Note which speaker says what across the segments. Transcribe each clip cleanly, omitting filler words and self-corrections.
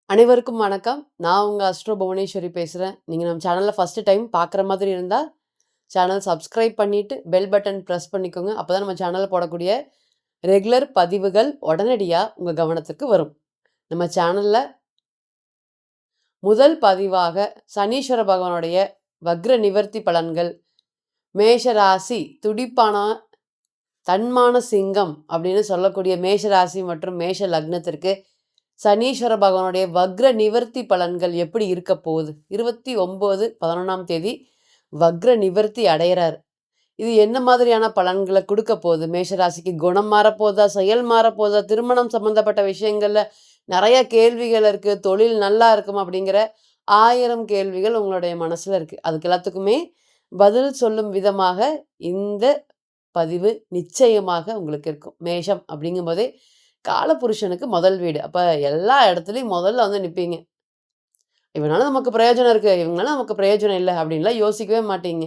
Speaker 1: அனைவருக்கும் வணக்கம். நான் உங்க அஸ்ட்ரோ புவனேஸ்வரி பேசுறேன். நீங்க நம்ம சேனல்ல ஃபர்ஸ்ட் டைம் பார்க்குற மாதிரி இருந்தா, சேனல் சப்ஸ்கிரைப் பண்ணிட்டு பெல் பட்டன் பிரஸ் பண்ணிக்கோங்க. அப்பதான் நம்ம சேனல்ல போடக்கூடிய ரெகுலர் பதிவுகள் உடனடியா உங்க கவனத்துக்கு வரும். நம்ம சேனல்ல முதல் பதிவாக சனீஸ்வர பகவானுடைய வக்ர நிவர்த்தி பலன்கள், மேஷ ராசி துடிப்பான தன்மான சிங்கம் அப்படின்னு சொல்லக்கூடிய மேஷ ராசி மற்றும் மேஷ லக்னத்திற்கு சனீஸ்வர பகவானுடைய வக்ர நிவர்த்தி பலன்கள் எப்படி இருக்க போகுது? 29/11ஆம் தேதி வக்ர நிவர்த்தி அடையிறார். இது என்ன மாதிரியான பலன்களை கொடுக்க போகுது? மேஷராசிக்கு குணம் மாறப்போதா, செயல் மாறப்போதா, திருமணம் சம்பந்தப்பட்ட விஷயங்கள்ல நிறைய கேள்விகள் இருக்கு. தொழில் நல்லா இருக்குமா அப்படிங்கிற 1000 கேள்விகள் உங்களுடைய மனசுல இருக்கு. அதுக்கு எல்லாத்துக்குமே பதில் சொல்லும் விதமாக இந்த பதிவு நிச்சயமாக உங்களுக்கு இருக்கும். மேஷம் அப்படிங்கும்போதே காலபுருஷனுக்கு முதல் வீடு. அப்ப எல்லா இடத்துலயும் முதல்ல வந்து நிப்பீங்க. இவனால நமக்கு பிரயோஜனம் இருக்கு, இவங்களால நமக்கு பிரயோஜனம் இல்ல அப்படின்லாம் யோசிக்கவே மாட்டீங்க.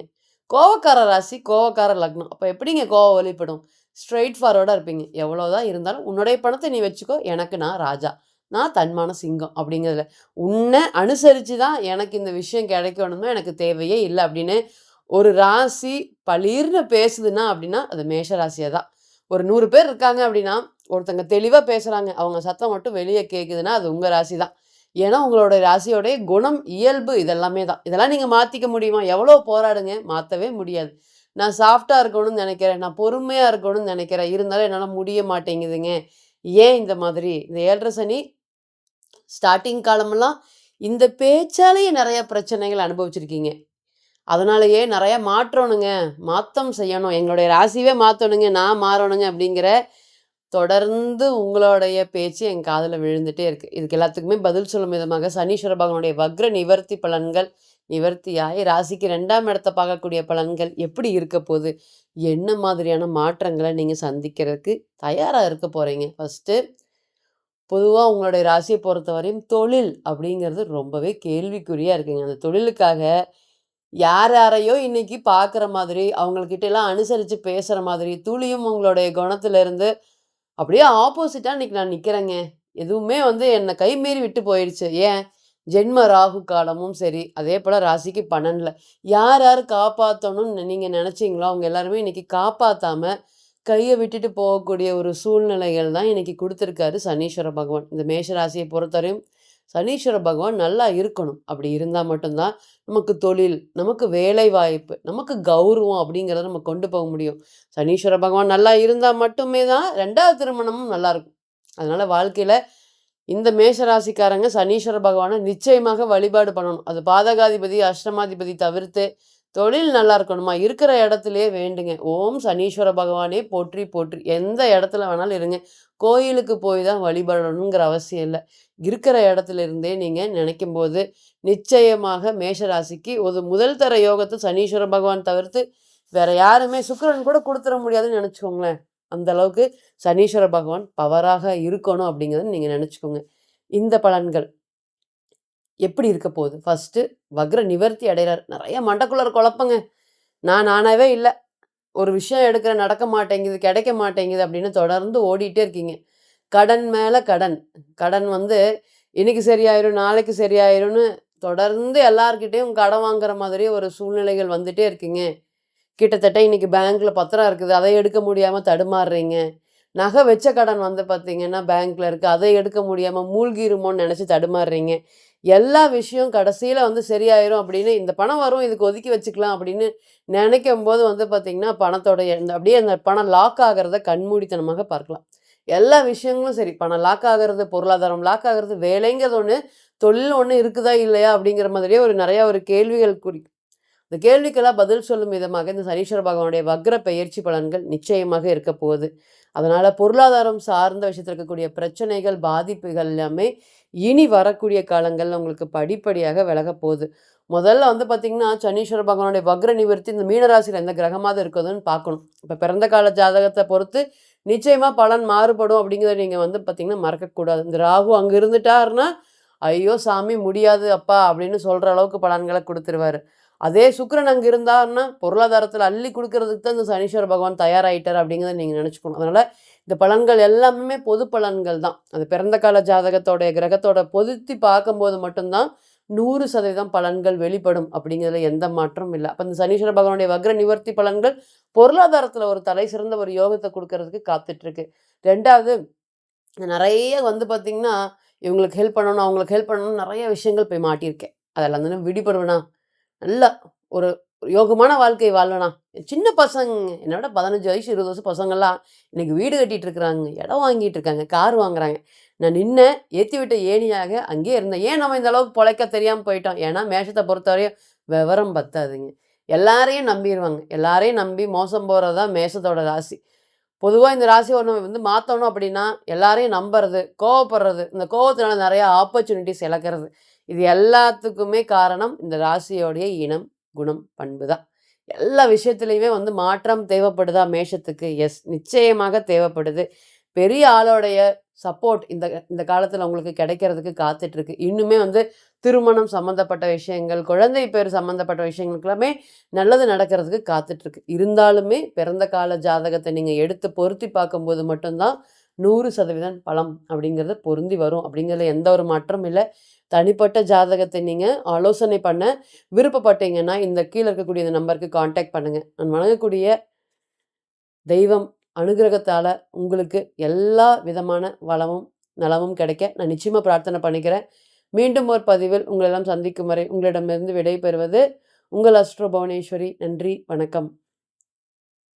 Speaker 1: கோவக்கார ராசி, கோவக்கார லக்னம். அப்ப எப்படிங்க கோவம் வெளிப்படும்? ஸ்ட்ரெய்ட் ஃபார்வர்டா இருப்பீங்க. எவ்வளோதான் இருந்தாலும் உன்னுடைய பணத்த நீ வச்சுக்கோ. எனக்கு நான் ராஜா. நான் தன்மான சிங்கம் அப்படிங்கிறதுல. உன்ன அனுசரிச்சு தான் எனக்கு இந்த விஷயம் கிடைக்கணும்னா எனக்கு தேவையே இல்ல அப்படின்னு ஒரு ராசி பளீர்னு பேசுதுன்னா அப்படின்னா அது மேஷ ராசியா தான். ஒரு 100 பேர் இருக்காங்க அப்படின்னா, ஒருத்தங்க தெளிவா பேசுறாங்க. அவங்க சத்தம் மட்டும் வெளிய கேட்குதுன்னா, அது உங்க ராசி தான். ஏன்னா, உங்களோட ராசியோடைய குணம், இயல்பு இதெல்லாமே தான். இதெல்லாம் நீங்க மாத்திக்க முடியுமா? எவ்வளோ போராடுங்க, மாத்தவே முடியாது. நான் சாஃப்ட்டா இருக்கணும்னு நெனைக்கிறேன். நான் பொறுமையா இருக்கணும்னு நெனைக்கிறேன். இருந்தாலும் என்னால முடிய மாட்டேங்குதுங்க. ஏன் இந்த மாதிரி? இந்த 7:30 சனி ஸ்டார்ட்டிங் காலமெல்லாம் இந்த பேச்சாலேயே நெறைய பிரச்சனைகள் அனுபவிச்சிருக்கீங்க. அதனாலேயே நெறைய மாற்றணுங்க, மாத்தம் செய்யணும். எங்களுடைய ராசியவே மாத்தணுங்க, நான் மாறணுங்க அப்படிங்கிற தொடர்ந்து உங்களுடைய பேச்சு என் காதுல விழுந்துட்டே இருக்கு. இதுக்கு எல்லாத்துக்குமே பதில் சொல்லும் விதமாக சனீஸ்வர பகவானுடைய வக்ர நிவர்த்தி பலன்கள் நிவர்த்தியாகி ராசிக்கு 2ஆம் இடத்த பார்க்கக்கூடிய பலன்கள் எப்படி இருக்க போகுது? என்ன மாதிரியான மாற்றங்களை நீங்க சந்திக்கிறதுக்கு தயாரா இருக்க போறீங்க? ஃபர்ஸ்ட்டு பொதுவா உங்களுடைய ராசிய பொறுத்தவரையும் தொழில் அப்படிங்கிறது ரொம்பவே கேள்விக்குறியா இருக்குங்க. அந்த தொழிலுக்காக யார் யாரையோ இன்னைக்கு பார்க்குற மாதிரி, அவங்கள்கிட்டலாம் அனுசரிச்சு பேசுற மாதிரி, துளியும் உங்களுடைய குணத்திலிருந்து அப்படியே ஆப்போசிட்டா இன்னைக்கு நான் நிக்கிறேங்க. எதுவுமே வந்து என்ன கைமீறி விட்டு போயிடுச்சு. ஏன்? ஜென்ம ராகு காலமும் சரி, அதேபோல ராசிக்கு 12ல யார் யார் காப்பாத்தணும்னு நீங்க நெனச்சீங்களோ, அவங்க எல்லாருமே இன்னைக்கு காப்பாத்தாம, கைய விட்டுட்டு போகக்கூடிய ஒரு சூழ்நிலைகள் தான் இன்னைக்கு குடுத்துருக்காரு சனீஸ்வர பகவான். இந்த மேஷ ராசிய பொறுத்தவரையும் சனீஸ்வர பகவான் நல்லா இருக்கணும். அப்படி இருந்தா மட்டும் தான் நமக்கு தொழில், நமக்கு வேலை வாய்ப்பு, நமக்கு கௌரவம் அப்படிங்கிறத நம்ம கொண்டு போக முடியும். சனீஸ்வர பகவான் நல்லா இருந்தா மட்டுமே தான் 2வது திருமணமும் நல்லாருக்கும். அதனால வாழ்க்கையில இந்த மேஷ ராசிக்காரங்க சனீஸ்வர பகவான நிச்சயமாக வழிபாடு பண்ணணும். அது பாதகாதிபதி, அஷ்டமாதிபதி தவிர்த்து தொழில் நல்லா இருக்கணுமா, இருக்கிற இடத்துலயே வேண்டுங்க. ஓம் சனீஸ்வர பகவானே போற்றி போற்றி. எந்த இடத்துல வேணாலும் இருங்க. கோயிலுக்கு போய் தான் வழிபடணுங்கிற அவசியம் இல்ல. இருக்கிற இடத்துல இருந்தே நீங்க நினைக்கும்போது, நிச்சயமாக மேஷ ராசிக்கு ஒரு முதல் தர யோகத்த சனீஸ்வர பகவான் தவிர்த்து வேற யாருமே சுக்கிரன் கூட குடுத்துற முடியாதுன்னு நெனச்சுக்கோங்களேன். அந்த அளவுக்கு சனீஸ்வர பகவான் பவராக இருக்கணும் அப்படிங்கிறத நீங்க நெனச்சுக்கோங்க. இந்த பலன்கள் எப்படி இருக்க போகுது? ஃபர்ஸ்ட்டு வக்ர நிவர்த்தி அடைறார். நெறைய மண்டைக்குள்ளார குழப்பங்க. நான் நானாவே இல்ல. ஒரு விஷயம் எடுக்கிறேன் நடக்க மாட்டேங்குது, கிடைக்க மாட்டேங்குது அப்படின்னு தொடர்ந்து ஓடிட்டே இருக்கீங்க. கடன் மேல கடன். கடன் வந்து இன்னைக்கு சரியாயிரும், நாளைக்கு சரியாயிரும்னு தொடர்ந்து எல்லார்கிட்டயும் கடன் வாங்குற மாதிரி ஒரு சூழ்நிலைகள் வந்துட்டே இருக்குங்க. கிட்டத்தட்ட இன்னைக்கு பேங்க்ல பத்திரம் இருக்குது. அதை எடுக்க முடியாம தடுமாறுறீங்க. நகை வச்ச கடன் வந்து பார்த்தீங்கன்னா, பேங்க்ல இருக்கு. அதை எடுக்க முடியாம மூழ்கிருமோன்னு நெனச்சு தடுமாறுறீங்க. எல்லா விஷயம் கடைசியில வந்து சரியாயிரும் அப்படின்னு, இந்த பணம் வரும் இதுக்கு ஒதுக்கி வச்சுக்கலாம் அப்படின்னு நெனைக்கும்போது வந்து பார்த்தீங்கன்னா, பணத்தோடைய இந்த அப்படியே அந்த பணம் லாக் ஆகுறத கண்மூடித்தனமாக பார்க்கலாம். எல்லா விஷயங்களும் சரி, பணம் லாக் ஆகுறது, பொருளாதாரம் லாக் ஆகுறது, வேலைங்கிறது ஒண்ணு, தொழில் ஒண்ணு இருக்குதா இல்லையா அப்படிங்கிற மாதிரியே நெறைய ஒரு கேள்விகள் இந்த கேள்விக்கெல்லாம் பதில் சொல்லும் விதமாக இந்த சனீஸ்வர பகவானுடைய வக்ர பெயர்ச்சி பலன்கள் நிச்சயமாக இருக்க போகுது. அதனால பொருளாதாரம் சார்ந்த விஷயத்துல இருக்கக்கூடிய பிரச்சனைகள், பாதிப்புகள் எல்லாமே இனி வரக்கூடிய காலங்கள்ல உங்களுக்கு படிப்படியாக விலகப் போகுது. முதல்ல வந்து பார்த்தீங்கன்னா, சனீஸ்வர பகவானுடைய வக்ர நிவர்த்தி இந்த மீனராசியில எந்த கிரகமாவது இருக்குதுன்னு பார்க்கணும். இப்ப பிறந்த கால ஜாதகத்த பொறுத்து நிச்சயமா பலன் மாறுபடும் அப்படிங்கிறத நீங்க வந்து பார்த்தீங்கன்னா மறக்கக்கூடாது. இந்த ராகு அங்க இருந்துட்டாருன்னா, "ஐயோ சாமி முடியாது அப்பா" அப்படின்னு சொல்ற அளவுக்கு பலன்கள குடுத்துருவாரு. அதே சுக்கிரன் அங்க இருந்தாருன்னா, பொருளாதாரத்துல அள்ளி குடுக்குறதுக்கு தான் இந்த சனீஸ்வர பகவான் தயாராயிட்டாரு அப்படிங்கிறத நீங்க நெனச்சுக்கணும். அதனால இந்த பலன்கள் எல்லாமே பொது பலன்கள் தான். அது பிறந்த கால ஜாதகத்தோடைய கிரகத்தோட பொருத்தி பார்க்கும்போது மட்டும்தான் 100% பலன்கள் வெளிப்படும் அப்படிங்கிறதுல எந்த மாற்றமும் இல்ல. அப்ப இந்த சனீஸ்வர பகவானுடைய வக்ர நிவர்த்தி பலன்கள் பொருளாதாரத்துல ஒரு தலை சிறந்த ஒரு யோகத்த குடுக்கறதுக்கு காத்துட்டு இருக்கு. 2வது நெறைய வந்து பார்த்தீங்கன்னா, இவங்களுக்கு ஹெல்ப் பண்ணணும், அவங்களுக்கு ஹெல்ப் பண்ணணும்னு நெறைய விஷயங்கள் போய் மாட்டியிருக்கேன். அதெல்லாம் விடுபடுவேனா, நல்லா ஒரு யோகமான வாழ்க்கை வாழ்வேனா, சின்ன பசங்க என்ன விட 15 வயசு, 20 வயசு பசங்கள்லாம் இன்னைக்கு வீடு கட்டிட்டு இருக்கிறாங்க, இடம் வாங்கிட்டு இருக்காங்க, கார் வாங்குறாங்க. நான் நின்னேன், ஏத்தி விட்ட ஏணியாக அங்கேயே இருந்தேன். ஏன் நம்ம இந்த அளவுக்கு பொழைக்க தெரியாம போயிட்டோம்? ஏன்னா மேஷத்த பொறுத்தவரையும் விவரம் பத்தாதுங்க. எல்லாரையும் நம்பிருவாங்க. எல்லாரையும் நம்பி மோசம் போறது தான் மேஷத்தோட ராசி. பொதுவா இந்த ராசி ஒண்ணு வந்து மாத்தணும் அப்படின்னா, எல்லாரையும் நம்புறது, கோவப்படுறது, இந்த கோவத்தினால நெறைய ஆப்பர்ச்சுனிட்டீஸ் இழக்கிறது. இது எல்லாத்துக்குமே காரணம் இந்த ராசியோடைய இனம், குணம், பண்பு தான். எல்லா விஷயத்துலயுமே வந்து மாற்றம் தேவைப்படுதா மேஷத்துக்கு? எஸ். நிச்சயமாக தேவைப்படுது. பெரிய ஆளோடைய சப்போர்ட் இந்த இந்த காலத்துல உங்களுக்கு கிடைக்கிறதுக்கு காத்துட்ருக்கு. இன்னுமே வந்து திருமணம் சம்மந்தப்பட்ட விஷயங்கள், குழந்தை பேர் சம்மந்தப்பட்ட விஷயங்களுக்கெல்லாமே நல்லது நடக்கிறதுக்கு காத்துட்ருக்கு. இருந்தாலுமே பிறந்த கால ஜாதகத்த நீங்க எடுத்து பொருத்தி பார்க்கும்போது மட்டும் தான் 100% பலம் அப்படிங்கிறது பொருந்தி வரும். அப்படிங்கிறதுல எந்த ஒரு மாற்றமும் இல்ல. தனிப்பட்ட ஜாதகத்தை நீங்க ஆலோசனை பண்ண விருப்பப்பட்டீங்கன்னா, இந்த கீழ இருக்கக்கூடிய இந்த நம்பருக்கு கான்டாக்ட் பண்ணுங்க. நான் வணங்கக்கூடிய தெய்வம் அனுகிரகத்தால உங்களுக்கு எல்லா விதமான வளமும், நலமும் கிடைக்க நான் நிச்சயமா பிரார்த்தனை பண்ணிக்கிறேன். மீண்டும் ஒரு பதிவில் உங்களெல்லாம் சந்திக்கும் வரை உங்களிடமிருந்து விடை பெறுவது உங்கள் அஸ்ட்ரோ புவனேஸ்வரி. நன்றி, வணக்கம்.